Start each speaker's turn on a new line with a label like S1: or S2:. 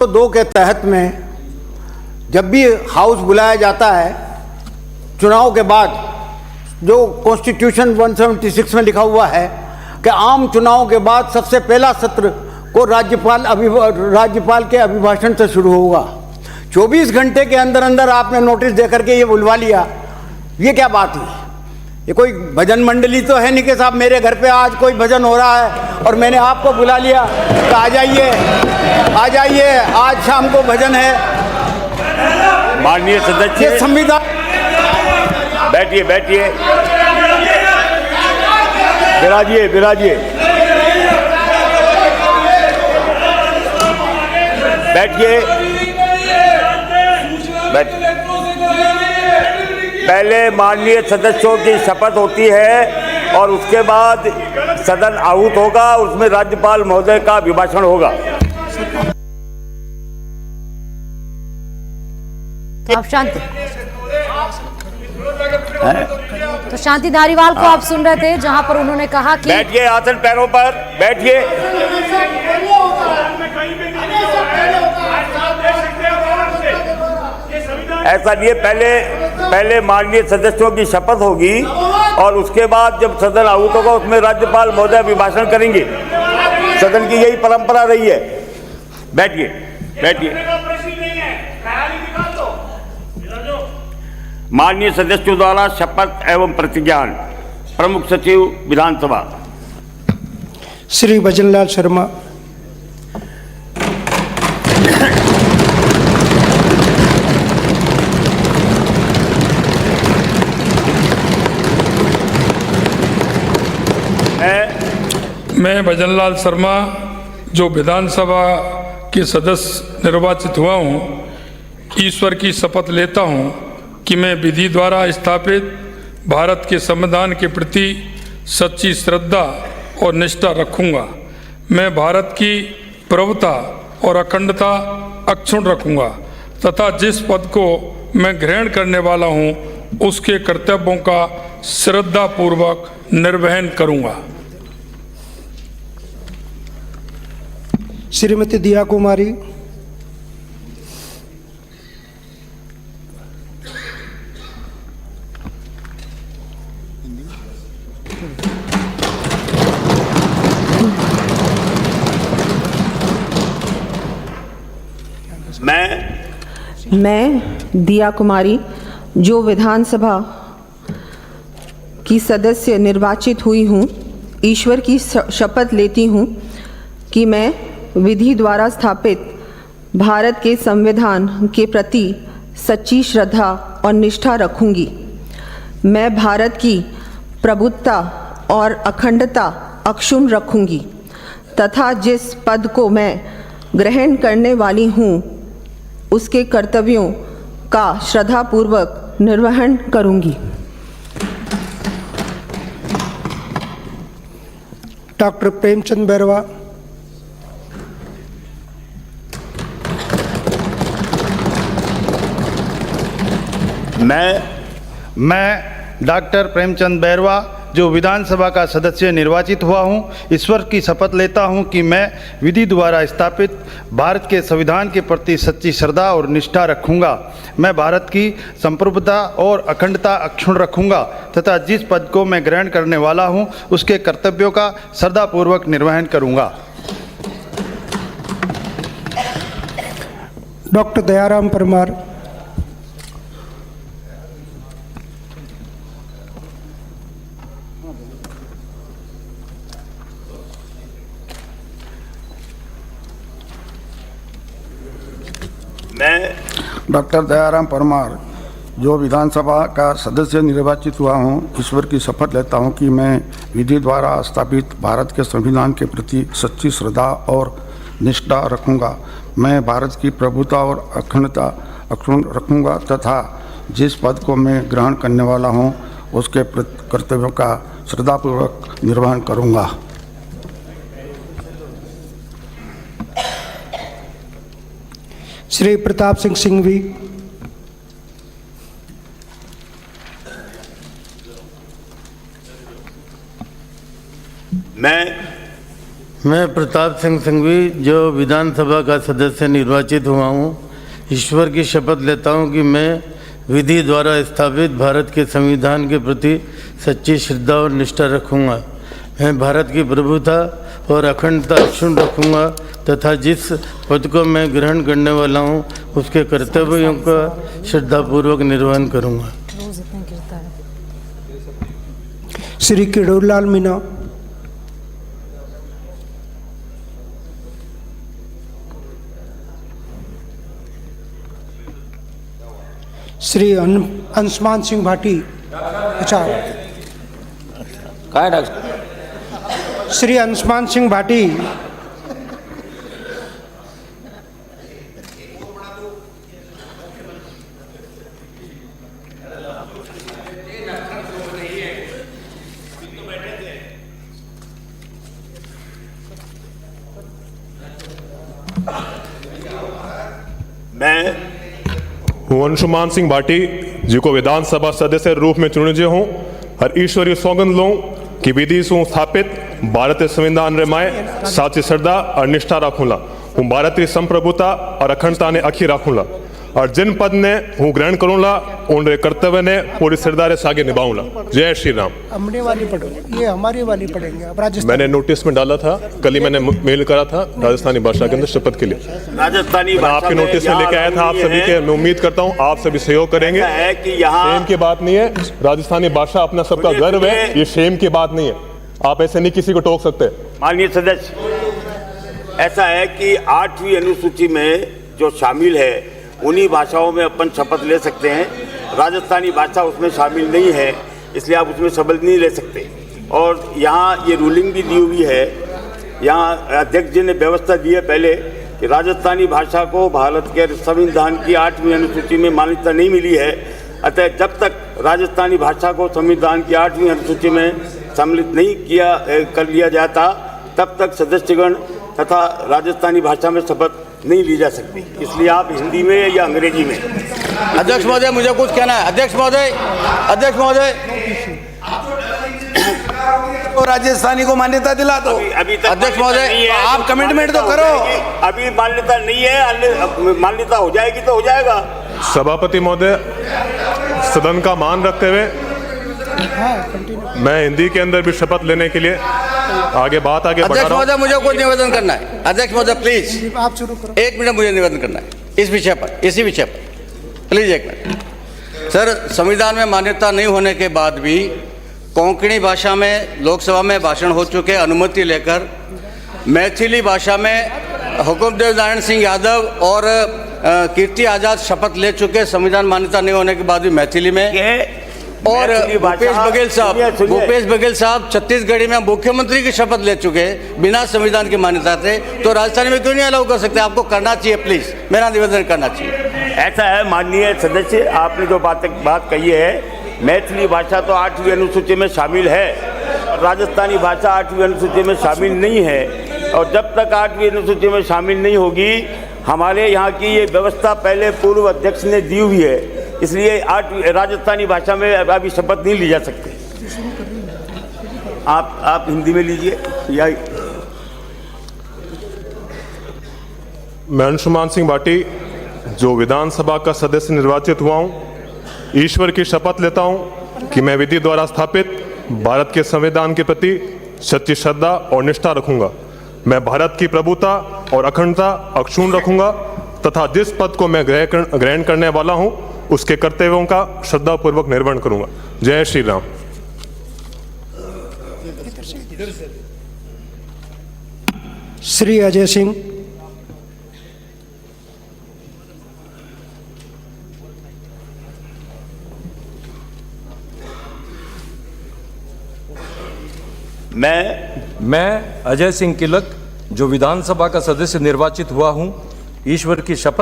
S1: 2 के तहत में जब भी हाउस बुलाया जाता है चुनाव के बाद, जो कॉन्स्टिट्यूशन 176 में लिखा हुआ है कि आम चुनाव के बाद सबसे पहला सत्र को राज्यपाल के अभिभाषण से शुरू होगा। 24 घंटे के अंदर अंदर आपने नोटिस देकर के ये बुलवा लिया, ये क्या बात है? ये कोई भजन मंडली तो है नहीं कि साहब मेरे घर पे आज कोई भजन हो रहा है और मैंने आपको बुला लिया तो आ जाइए आज शाम को भजन है।
S2: माननीय सदस्य,
S1: संविधान।
S2: बैठिए बैठिए, विराजिए बैठिए। पहले माननीय सदस्यों की शपथ होती है और उसके बाद सदन आहूत होगा, उसमें राज्यपाल महोदय का अभिभाषण होगा।
S3: आप शांति, तो शांति धारीवाल को आप सुन रहे थे, जहां पर उन्होंने कहा कि
S2: बैठिए आसन पैरों पर बैठिए। ऐसा नहीं है, पहले माननीय सदस्यों की शपथ होगी और उसके बाद जब सदन आहूत होगा उसमें राज्यपाल महोदय अभिभाषण करेंगे। सदन की यही परंपरा रही है। बैठिए। माननीय सदस्यों द्वारा शपथ एवं प्रतिज्ञान। प्रमुख सचिव विधानसभा
S4: श्री भजनलाल शर्मा।
S5: मैं भजनलाल शर्मा, जो विधानसभा के सदस्य निर्वाचित हुआ हूँ, ईश्वर की शपथ लेता हूँ कि मैं विधि द्वारा स्थापित भारत के संविधान के प्रति सच्ची श्रद्धा और निष्ठा रखूँगा। मैं भारत की प्रभुता और अखंडता अक्षुण्ण रखूँगा तथा जिस पद को मैं ग्रहण करने वाला हूँ उसके कर्तव्यों का श्रद्धापूर्वक निर्वहन करूँगा।
S4: श्रीमती दिया कुमारी।
S6: मैं दिया कुमारी, जो विधानसभा की सदस्य निर्वाचित हुई हूँ, ईश्वर की शपथ लेती हूँ कि मैं विधि द्वारा स्थापित भारत के संविधान के प्रति सच्ची श्रद्धा और निष्ठा रखूंगी। मैं भारत की प्रभुत्ता और अखंडता अक्षुण्ण रखूंगी तथा जिस पद को मैं ग्रहण करने वाली हूँ उसके कर्तव्यों का श्रद्धापूर्वक निर्वहन करूंगी।
S4: डॉक्टर प्रेमचंद बैरवा।
S7: मैं डॉक्टर प्रेमचंद बैरवा, जो विधानसभा का सदस्य निर्वाचित हुआ हूं, ईश्वर की शपथ लेता हूं कि मैं विधि द्वारा स्थापित भारत के संविधान के प्रति सच्ची श्रद्धा और निष्ठा रखूंगा। मैं भारत की संप्रभुता और अखंडता अक्षुण्ण रखूंगा तथा जिस पद को मैं ग्रहण करने वाला हूं उसके कर्तव्यों का श्रद्धापूर्वक निर्वहन करूंगा।
S4: डॉक्टर दयाराम परमार।
S8: डॉक्टर दयाराम परमार, जो विधानसभा का सदस्य निर्वाचित हुआ हूँ, ईश्वर की शपथ लेता हूँ कि मैं विधि द्वारा स्थापित भारत के संविधान के प्रति सच्ची श्रद्धा और निष्ठा रखूँगा। मैं भारत की प्रभुता और अखंडता अक्षुण्ण रखूँगा तथा जिस पद को मैं ग्रहण करने वाला हूँ उसके कर्तव्यों का श्रद्धापूर्वक निर्वहन करूँगा।
S4: श्री प्रताप सिंह सिंघवी।
S9: मैं प्रताप सिंह संघवी जो विधानसभा का सदस्य निर्वाचित हुआ हूँ, ईश्वर की शपथ लेता हूँ कि मैं विधि द्वारा स्थापित भारत के संविधान के प्रति सच्ची श्रद्धा और निष्ठा रखूँगा। मैं भारत की प्रभुता और अखंडता अक्षुण्ण रखूँगा तथा जिस पद को मैं ग्रहण करने वाला हूँ उसके कर्तव्यों का श्रद्धापूर्वक निर्वहन करूँगा।
S4: श्री किरोड़लाल मीणा, श्री अंशुमान सिंह भाटी, अच्छा,
S1: काय डॉक्टर?
S4: श्री अंशुमान सिंह भाटी,
S2: मैं
S10: हूँ अंशुमान सिंह भाटी जी को विधानसभा सदस्य रूप में चुने हूँ और ईश्वरीय सौगंध लूँ कि विधि से स्थापित भारतीय संविधान रे माय साची श्रद्धा और निष्ठा रखूंगा। हूँ भारतीय संप्रभुता और अखंडता ने अखी रखूंगा और जिन पद ने हूँ ग्रहण करूंगा उन कर्तव्य ने पूरी श्रद्धा से आगे निभाऊंगा। जय श्री राम।
S4: हमने वाली पढ़ो, ये हमारी वाली पढ़ेंगे। अब राजस्थान
S10: मैंने नोटिस में डाला था, कल ही मैंने मेल करा था राजस्थानी भाषा के अंदर शपथ के लिए।
S2: राजस्थानी भाषा
S10: आपके नोटिस में लेके आया था आप सभी के। मैं उम्मीद करता हूँ आप सभी सहयोग करेंगे। शेम की बात नहीं है, राजस्थानी भाषा अपना सबका गर्व है, ये शेम की बात नहीं है। आप ऐसे नहीं किसी को टोक सकते।
S2: माननीय सदस्य, ऐसा है कि 8वीं अनुसूची में जो शामिल है उन्हीं भाषाओं में अपन शपथ ले सकते हैं। राजस्थानी भाषा उसमें शामिल नहीं है, इसलिए आप उसमें शपथ नहीं ले सकते। और यहाँ ये रूलिंग भी दी हुई है, यहाँ अध्यक्ष जी ने व्यवस्था दी है पहले कि राजस्थानी भाषा को भारत के संविधान की 8वीं अनुसूची में मान्यता नहीं मिली है। अतः जब तक राजस्थानी भाषा को संविधान की 8वीं अनुसूची में सम्मिलित नहीं कर लिया जाता, तब तक सदस्यगण तथा राजस्थानी भाषा में शपथ नहीं ली जा सकती। इसलिए आप हिंदी में या अंग्रेजी में।
S1: अध्यक्ष महोदय, मुझे कुछ कहना है। अध्यक्ष महोदय, अध्यक्ष महोदय, तो राजस्थानी को मान्यता दिला दो।
S2: अभी तक
S1: अध्यक्ष महोदय, आप कमिटमेंट तो करो।
S2: अभी मान्यता नहीं है, मान्यता हो जाएगी तो हो जाएगा।
S10: सभापति महोदय, सदन का मान रखते हुए मैं हिंदी के अंदर भी शपथ लेने के लिए आगे बढ़ा रहा हूं।
S1: अध्यक्ष महोदय, मुझे कुछ निवेदन करना है। अध्यक्ष महोदय प्लीज,
S4: आप शुरू करो।
S1: 1 मिनट मुझे निवेदन करना है इस विषय पर, इसी विषय पर प्लीज 1 मिनट। सर, संविधान में मान्यता नहीं होने के बाद भी कोंकणी भाषा में लोकसभा में भाषण हो चुके, अनुमति लेकर मैथिली भाषा में हुकुमदेव नारायण सिंह यादव और कीर्ति आजाद शपथ ले चुके, संविधान मान्यता नहीं होने के बाद भी मैथिली में। और भूपेश बघेल साहब छत्तीसगढ़ी में मुख्यमंत्री की शपथ ले चुके बिना संविधान की मान्यता से, तो राजस्थानी में क्यों नहीं अलाउ कर सकते? आपको करना चाहिए, प्लीज मेरा निवेदन करना चाहिए।
S2: ऐसा है माननीय सदस्य, आपने जो बात कही है, मैथिली भाषा तो 8वीं अनुसूची में शामिल है, राजस्थानी भाषा 8वीं अनुसूची में शामिल नहीं है। और जब तक 8वीं अनुसूची में शामिल नहीं होगी, हमारे यहाँ की ये व्यवस्था पहले पूर्व अध्यक्ष ने दी हुई है, इसलिए राजस्थानी भाषा में अभी शपथ नहीं ली जा सकती। आप हिंदी में लीजिए या
S10: मैं अंशुमान सिंह भाटी जो विधानसभा का सदस्य निर्वाचित हुआ हूं, ईश्वर की शपथ लेता हूं कि मैं विधि द्वारा स्थापित भारत के संविधान के प्रति सच्ची श्रद्धा और निष्ठा रखूंगा। मैं भारत की प्रभुता और अखंडता अक्षुण्ण रखूंगा तथा जिस पद को मैं ग्रहण करने वाला हूं उसके कर्तव्यों का श्रद्धापूर्वक निर्वहन करूंगा। जय श्री राम।
S4: श्री अजय सिंह,
S11: मैं अजय सिंह किलक जो विधानसभा का सदस्य निर्वाचित हुआ हूं, ईश्वर की शपथ